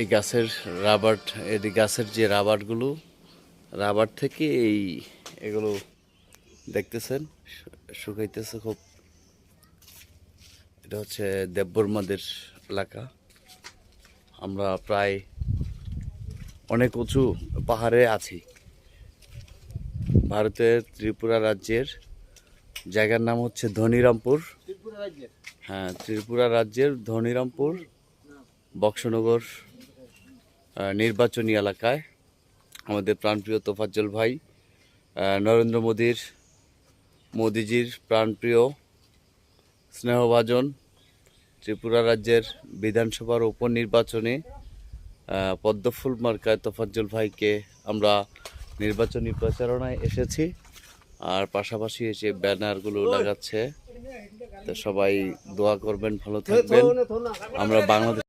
এই গাছের রাবার, এই গাছের যে রাবারগুলো, রাবার থেকে এগুলো দেখতেছেন শুকাইতেছে খুব। এটা হচ্ছে দেববর্মাদের এলাকা। আমরা প্রায় অনেক উঁচু পাহাড়ে আছি। ভারতের ত্রিপুরা রাজ্যের জায়গার নাম হচ্ছে ধনিরামপুর। হ্যাঁ, ত্রিপুরা রাজ্যের ধনিরামপুর বক্সনগর নির্বাচনী এলাকায় আমাদের প্রাণপ্রিয় তোফাজ্জল ভাই, নরেন্দ্র মোদিজির প্রাণপ্রিয় স্নেহভাজন ত্রিপুরা রাজ্যের বিধানসভার উপনির্বাচনে পদ্মফুল মার্কায় তোফাজ্জল ভাইকে আমরা নির্বাচনী প্রচারণায় এসেছি। আর পাশাপাশি এসে ব্যানারগুলো লাগাচ্ছে। তো সবাই দোয়া করবেন, ভালো থাকবেন। আমরা বাংলাদেশ